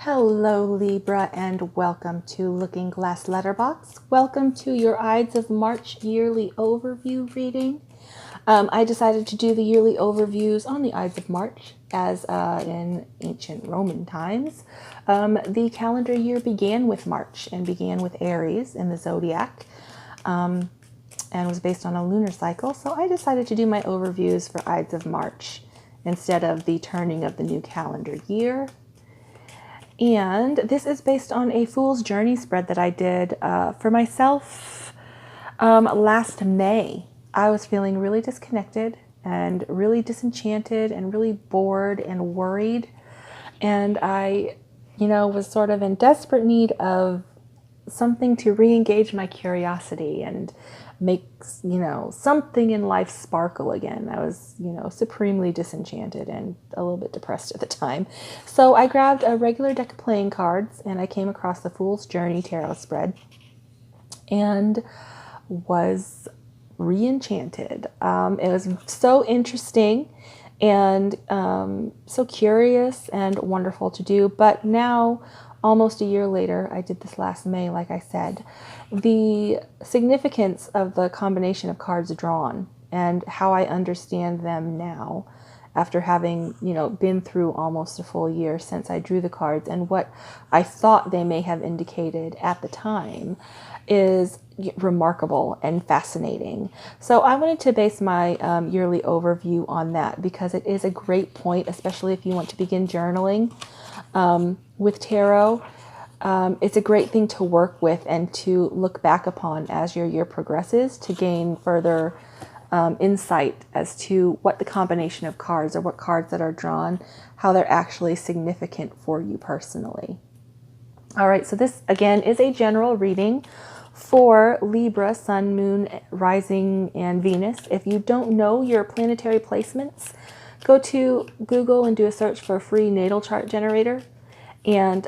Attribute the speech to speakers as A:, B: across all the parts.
A: Hello Libra and welcome to Looking Glass Letterbox. Welcome to your Ides of March yearly overview reading. I decided to do the yearly overviews on the Ides of March as in ancient Roman times. The calendar year began with March and began with Aries in the zodiac and was based on a lunar cycle. So I decided to do my overviews for Ides of March instead of the turning of the new calendar year. And this is based on a Fool's Journey spread that I did for myself last May. I was feeling really disconnected and really disenchanted and really bored and worried. And I, was sort of in desperate need of something to re-engage my curiosity and make, something in life sparkle again. I was, supremely disenchanted and a little bit depressed at the time. So I grabbed a regular deck of playing cards and I came across the Fool's Journey Tarot spread and was re-enchanted. It was so interesting and so curious and wonderful to do. But now, almost a year later, I did this last May, like I said, the significance of the combination of cards drawn and how I understand them now after having, been through almost a full year since I drew the cards, and what I thought they may have indicated at the time is remarkable and fascinating. So I wanted to base my yearly overview on that because it is a great point, especially if you want to begin journaling with tarot. It's a great thing to work with and to look back upon as your year progresses to gain further insight as to what the combination of cards or what cards that are drawn, how they're actually significant for you personally. All right, so this again is a general reading for Libra, Sun, Moon, Rising, and Venus. If you don't know your planetary placements, go to Google and do a search for a free natal chart generator and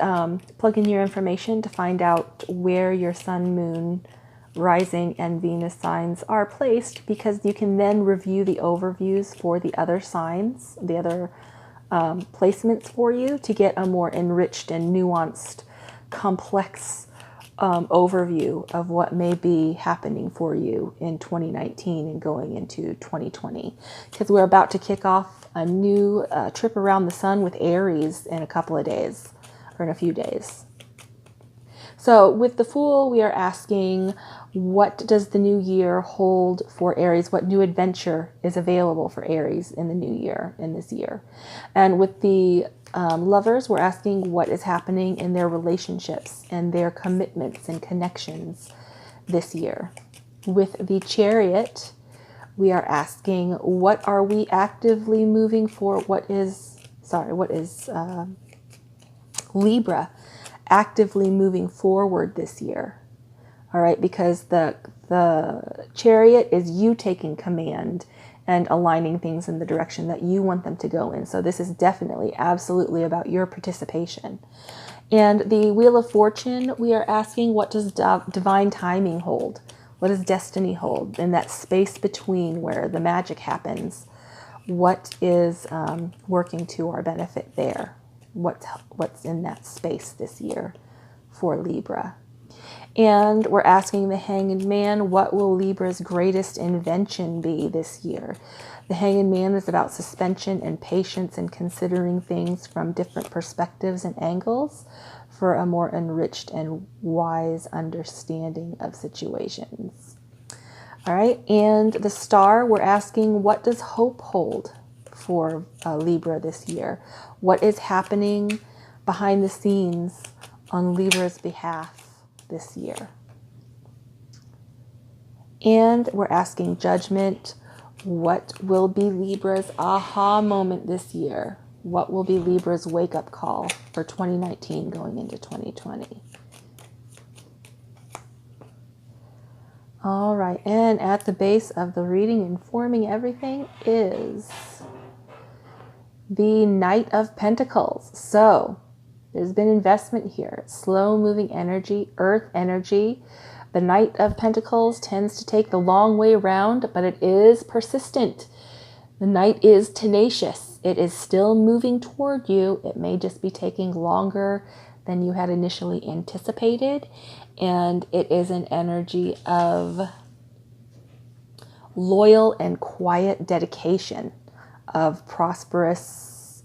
A: plug in your information to find out where your Sun, Moon, Rising, and Venus signs are placed, because you can then review the overviews for the other signs, the other placements for you, to get a more enriched and nuanced, complex overview of what may be happening for you in 2019 and going into 2020, because we're about to kick off a new trip around the sun with Aries in a couple of days, or in a few days. So with the Fool, we are asking, what does the new year hold for Aries? What new adventure is available for Aries in the new year, in this year? And with the Lovers, we're asking what is happening in their relationships and their commitments and connections this year. With the Chariot, we are asking, what are we actively moving for? What is Libra actively moving forward this year? All right, because the Chariot is you taking command and aligning things in the direction that you want them to go in. So this is definitely, absolutely about your participation. And the Wheel of Fortune, we are asking, what does divine timing hold? What does destiny hold in that space between where the magic happens? What is working to our benefit there? What's in that space this year for Libra? And we're asking the Hanged Man, what will Libra's greatest invention be this year? The Hanged Man is about suspension and patience and considering things from different perspectives and angles for a more enriched and wise understanding of situations. All right, and the Star, we're asking, what does hope hold for Libra this year? What is happening behind the scenes on Libra's behalf this year? And we're asking Judgment, what will be Libra's aha moment this year? What will be Libra's wake-up call for 2019 going into 2020? All right, and at the base of the reading, informing everything, is the Knight of Pentacles. So there's been investment here, slow-moving energy, earth energy. The Knight of Pentacles tends to take the long way around, but it is persistent. The Knight is tenacious. It is still moving toward you. It may just be taking longer than you had initially anticipated. And it is an energy of loyal and quiet dedication, of prosperous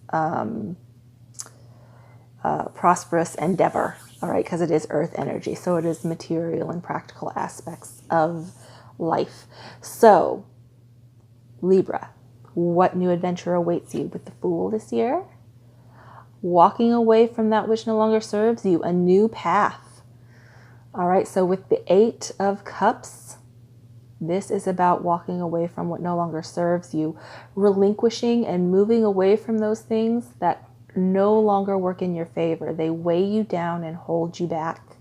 A: endeavor. All right, because it is earth energy. So it is material and practical aspects of life. So, Libra, what new adventure awaits you with the Fool this year? Walking away from that which no longer serves you, a new path. All right, so with the 8 of Cups, this is about walking away from what no longer serves you, relinquishing and moving away from those things that no longer work in your favor. They weigh you down and hold you back.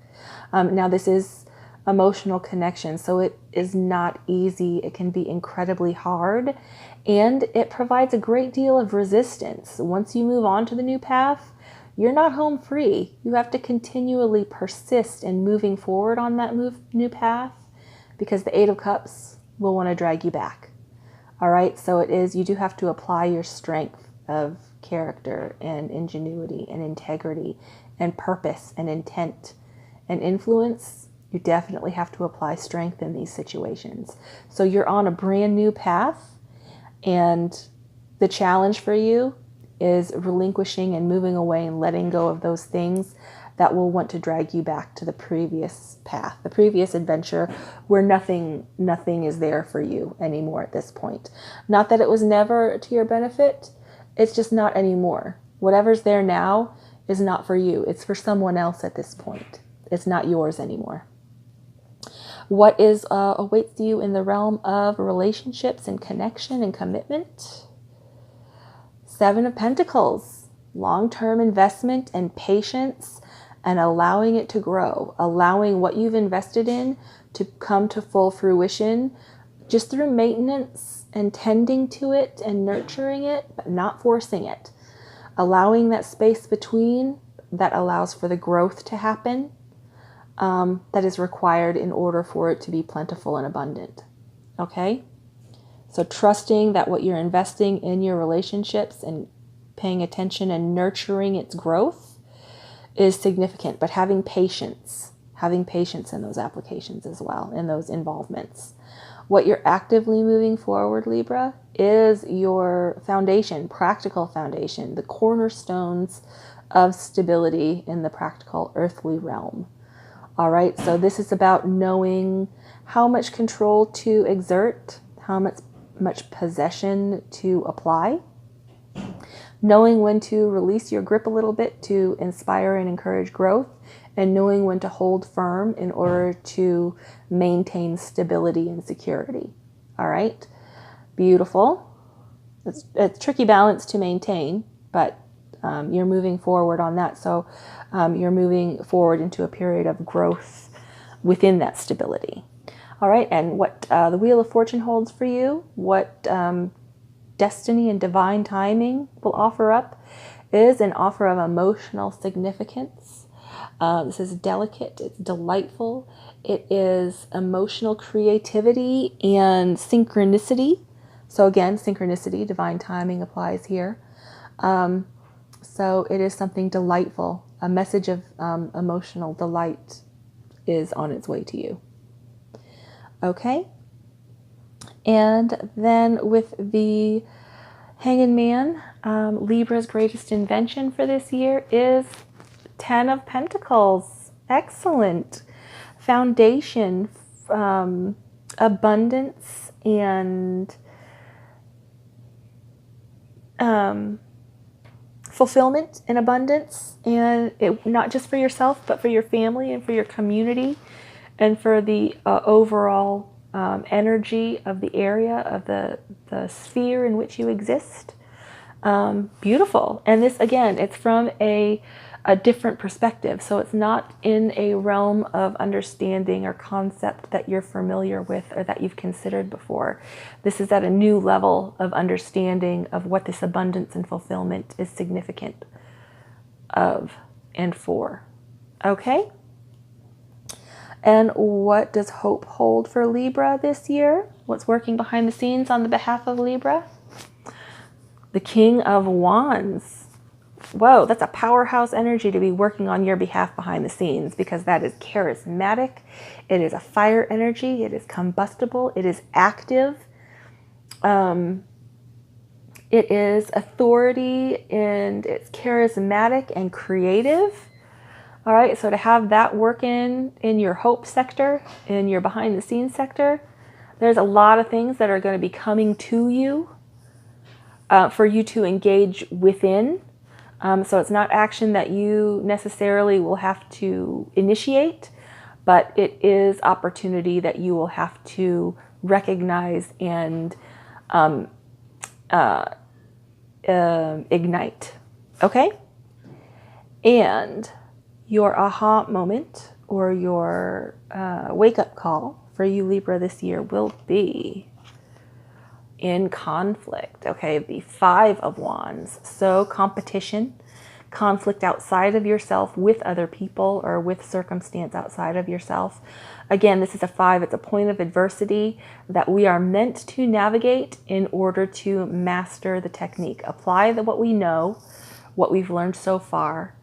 A: Now, this is emotional connection, so it is not easy. It can be incredibly hard, and it provides a great deal of resistance. Once you move on to the new path, you're not home free. You have to continually persist in moving forward on that new path, because the 8 of Cups will want to drag you back. All right, so you do have to apply your strength of character and ingenuity and integrity and purpose and intent and influence. You definitely have to apply strength in these situations. So you're on a brand new path, and the challenge for you is relinquishing and moving away and letting go of those things that will want to drag you back to the previous path, the previous adventure, where nothing is there for you anymore at this point. Not that it was never to your benefit, it's just not anymore. Whatever's there now is not for you. It's for someone else at this point. It's not yours anymore. What awaits you in the realm of relationships and connection and commitment? 7 of Pentacles, long-term investment and patience, and allowing it to grow, allowing what you've invested in to come to full fruition just through maintenance and tending to it and nurturing it, but not forcing it. Allowing that space between that allows for the growth to happen that is required in order for it to be plentiful and abundant. Okay? So trusting that what you're investing in your relationships and paying attention and nurturing its growth is significant, but having patience in those applications as well, in those involvements. What you're actively moving forward, Libra, is your foundation, practical foundation, the cornerstones of stability in the practical earthly realm. All right, so this is about knowing how much control to exert, how much possession to apply, knowing when to release your grip a little bit to inspire and encourage growth, and knowing when to hold firm in order to maintain stability and security. All right, beautiful. It's a tricky balance to maintain, but you're moving forward on that. So you're moving forward into a period of growth within that stability. All right, and what the Wheel of Fortune holds for you, what destiny and divine timing will offer up, is an offer of emotional significance. This is delicate, it's delightful, it is emotional creativity and synchronicity. So again, synchronicity, divine timing applies here. So it is something delightful. A message of emotional delight is on its way to you. Okay? And then with the Hanged Man, Libra's greatest invention for this year is 10 of Pentacles. Excellent. Foundation, abundance, and fulfillment and abundance, and not just for yourself, but for your family and for your community and for the overall energy of the area, of the sphere in which you exist. Beautiful. And this, again, it's from a different perspective. So it's not in a realm of understanding or concept that you're familiar with or that you've considered before. This is at a new level of understanding of what this abundance and fulfillment is significant of and for. Okay? And what does hope hold for Libra this year? What's working behind the scenes on the behalf of Libra? The King of Wands. Whoa, that's a powerhouse energy to be working on your behalf behind the scenes, because that is charismatic. It is a fire energy. It is combustible. It is active. It is authority, and it's charismatic and creative. All right, so to have that work in your hope sector, in your behind the scenes sector, there's a lot of things that are going to be coming to you for you to engage within. So it's not action that you necessarily will have to initiate, but it is opportunity that you will have to recognize and ignite. Okay? And your aha moment, or your wake-up call for you, Libra, this year will be in conflict. Okay, the Five of Wands. So competition, conflict outside of yourself with other people or with circumstance outside of yourself. Again, this is a 5. It's a point of adversity that we are meant to navigate in order to master the technique. Apply what we know, what we've learned so far,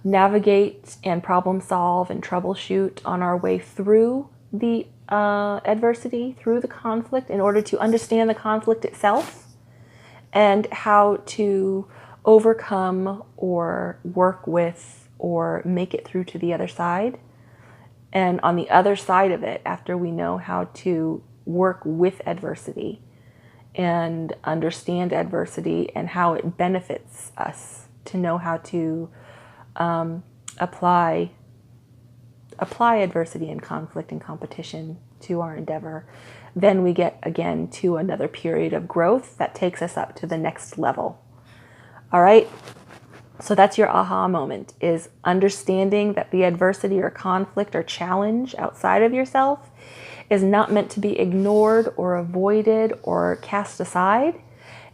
A: navigate and problem solve and troubleshoot on our way through the adversity, through the conflict, in order to understand the conflict itself and how to overcome or work with or make it through to the other side. And on the other side of it, after we know how to work with adversity and understand adversity and how it benefits us, to know how to apply adversity and conflict and competition to our endeavor, then we get again to another period of growth that takes us up to the next level. All right. So that's your aha moment, is understanding that the adversity or conflict or challenge outside of yourself is not meant to be ignored or avoided or cast aside.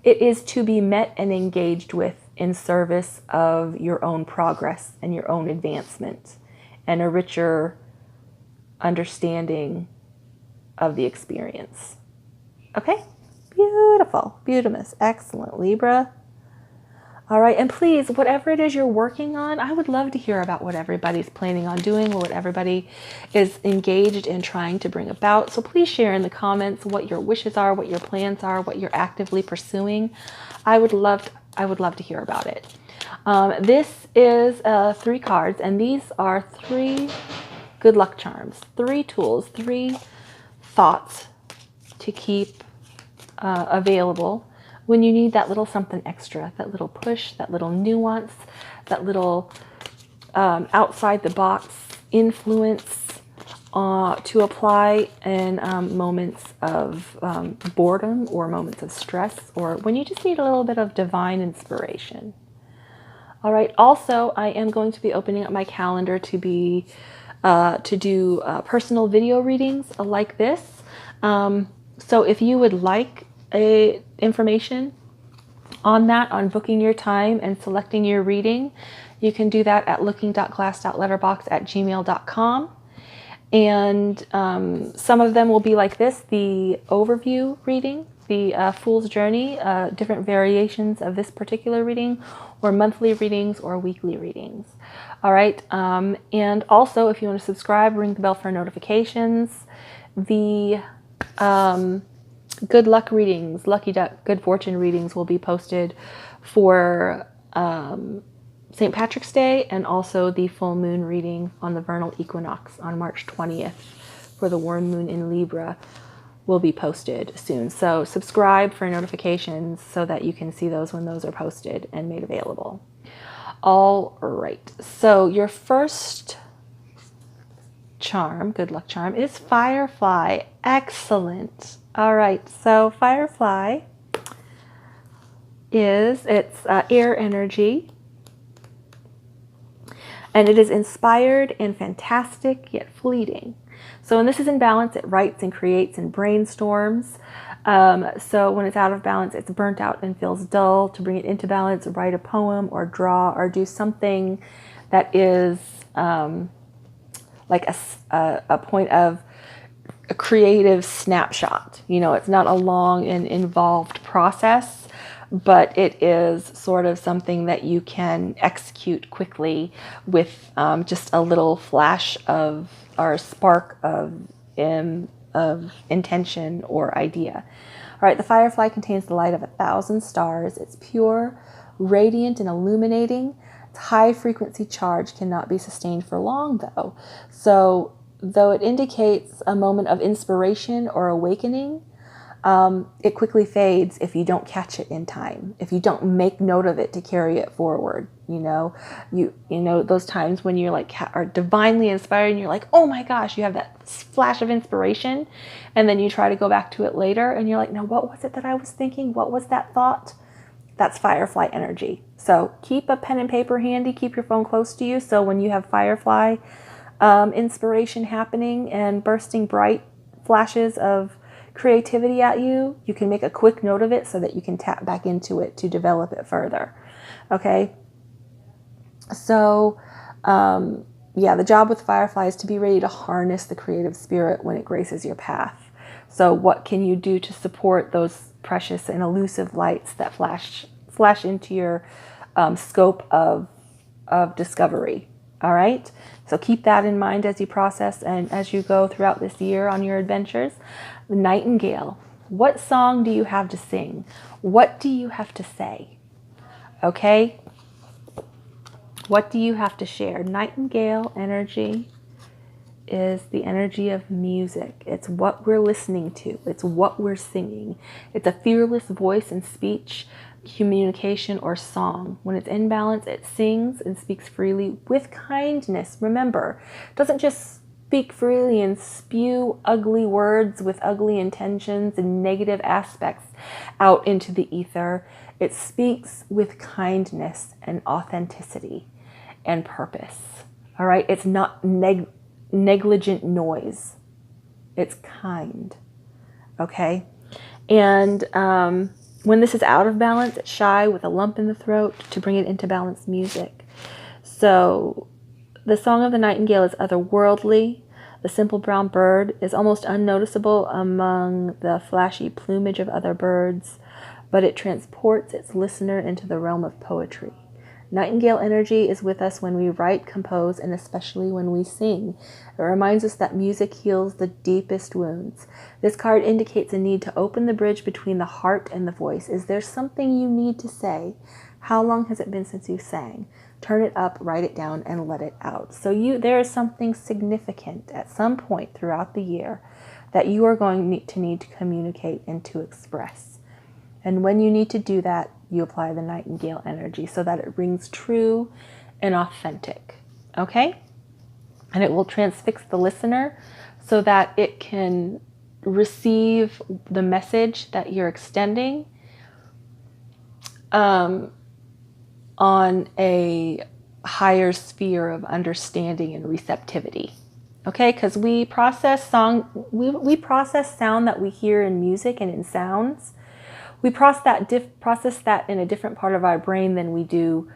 A: It is to be met and engaged with in service of your own progress and your own advancement and a richer understanding of the experience. Okay? Beautiful. Beautimous. Excellent, Libra. All right, and please, whatever it is you're working on, I would love to hear about what everybody's planning on doing or what everybody is engaged in trying to bring about. So please share in the comments what your wishes are, what your plans are, what you're actively pursuing. I would love to hear about it. This is 3 cards, and these are 3 good luck charms, 3 tools, 3 thoughts to keep available when you need that little something extra, that little push, that little nuance, that little outside the box influence to apply in moments of boredom or moments of stress, or when you just need a little bit of divine inspiration. All right. Also, I am going to be opening up my calendar to do personal video readings like this. So if you would like information on that, on booking your time and selecting your reading, you can do that at looking.glass.letterbox@gmail.com. And some of them will be like this: the overview reading, the Fool's Journey, different variations of this particular reading, or monthly readings or weekly readings. All right. And also, if you want to subscribe, ring the bell for notifications. The good luck readings, lucky duck, good fortune readings will be posted for St. Patrick's Day, and also the full moon reading on the vernal equinox on March 20th for the worm moon in Libra will be posted soon. So subscribe for notifications so that you can see those when those are posted and made available. All right. So your first charm, good luck charm, is Firefly. Excellent. All right. So Firefly it's air energy, and it is inspired and fantastic yet fleeting. So when this is in balance, it writes and creates and brainstorms. So when it's out of balance, it's burnt out and feels dull. To bring it into balance, write a poem or draw or do something that is like a point of a creative snapshot. You know, it's not a long and involved process, but it is sort of something that you can execute quickly with just a little flash of or spark of intention or idea. All right, the firefly contains the light of 1,000 stars. It's pure, radiant, and illuminating. Its high frequency charge cannot be sustained for long, though. So, though it indicates a moment of inspiration or awakening, it quickly fades if you don't catch it in time, if you don't make note of it to carry it forward. You know those times when you're like are divinely inspired and you're like, oh my gosh, you have that flash of inspiration, and then you try to go back to it later and you're like, no, what was it that I was thinking? What was that thought? That's firefly energy. So keep a pen and paper handy, keep your phone close to you, so when you have firefly inspiration happening and bursting bright flashes of creativity at you, you can make a quick note of it so that you can tap back into it to develop it further. Okay. So, the job with firefly is to be ready to harness the creative spirit when it graces your path. So what can you do to support those precious and elusive lights that flash into your scope of discovery? All right. So keep that in mind as you process and as you go throughout this year on your adventures. The nightingale. What song do you have to sing? What do you have to say? Okay. What do you have to share? Nightingale energy is the energy of music. It's what we're listening to. It's what we're singing. It's a fearless voice and speech, communication, or song. When it's in balance, it sings and speaks freely with kindness. Remember, it doesn't just speak freely and spew ugly words with ugly intentions and negative aspects out into the ether. It speaks with kindness and authenticity and purpose. All right? It's not negligent noise. It's kind. Okay? And when this is out of balance, it's shy with a lump in the throat to bring it into balance music. So the song of the nightingale is otherworldly. The simple brown bird is almost unnoticeable among the flashy plumage of other birds, but it transports its listener into the realm of poetry. Nightingale energy is with us when we write, compose, and especially when we sing. It reminds us that music heals the deepest wounds. This card indicates a need to open the bridge between the heart and the voice. Is there something you need to say? How long has it been since you sang? Turn it up, write it down, and let it out. So there is something significant at some point throughout the year that you are going to need to communicate and to express. And when you need to do that, you apply the nightingale energy so that it rings true and authentic. Okay? And it will transfix the listener so that it can receive the message that you're extending on a higher sphere of understanding and receptivity. Okay? Because we process sound that we hear in music and in sounds. We process that in a different part of our brain than we do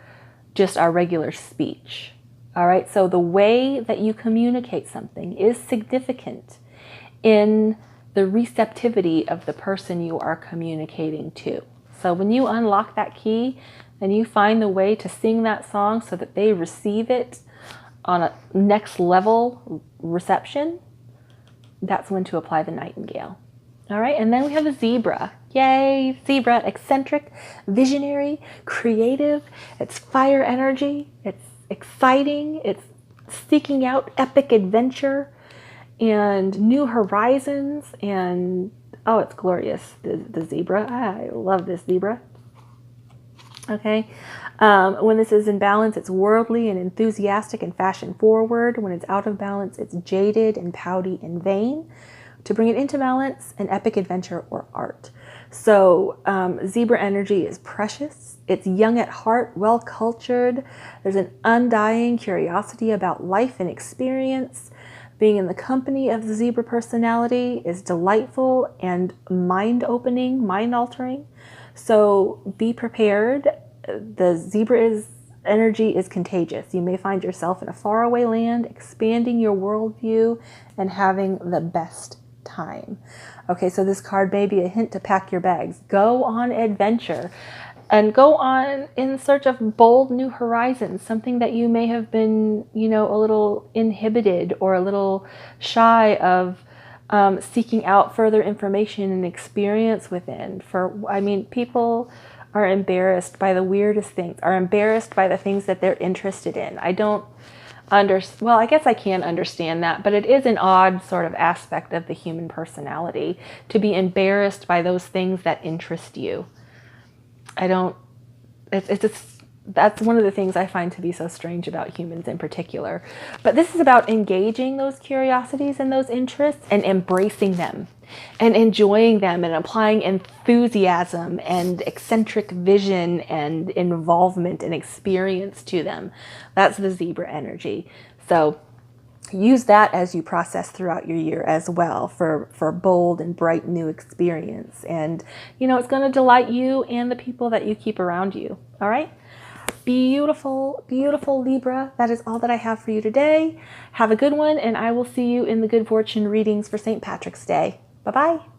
A: just our regular speech. All right, so the way that you communicate something is significant in the receptivity of the person you are communicating to. So when you unlock that key and you find the way to sing that song so that they receive it on a next level reception, that's when to apply the nightingale. All right, and then we have a zebra. Yay, zebra, eccentric, visionary, creative. It's fire energy. It's exciting. It's seeking out epic adventure and new horizons. And, oh, it's glorious, the zebra. I love this zebra. Okay, when this is in balance, it's worldly and enthusiastic and fashion forward. When it's out of balance, it's jaded and pouty and vain. To bring it into balance, an epic adventure or art. So zebra energy is precious. It's young at heart, well-cultured. There's an undying curiosity about life and experience. Being in the company of the zebra personality is delightful and mind-opening, mind-altering. So be prepared. The zebra energy is contagious. You may find yourself in a faraway land, expanding your worldview and having the best time. Okay, so this card may be a hint to pack your bags. Go on adventure. and go on in search of bold new horizons, something that you may have been, a little inhibited or a little shy of seeking out further information and experience within. People are embarrassed by the weirdest things, are embarrassed by the things that they're interested in. I guess I can understand that, but it is an odd sort of aspect of the human personality to be embarrassed by those things that interest you. That's one of the things I find to be so strange about humans in particular. But this is about engaging those curiosities and those interests and embracing them and enjoying them and applying enthusiasm and eccentric vision and involvement and experience to them. That's the zebra energy. So use that as you process throughout your year as well for bold and bright new experience. And, it's going to delight you and the people that you keep around you. All right? Beautiful, beautiful Libra. That is all that I have for you today. Have a good one, and I will see you in the Good Fortune readings for St. Patrick's Day. Bye-bye.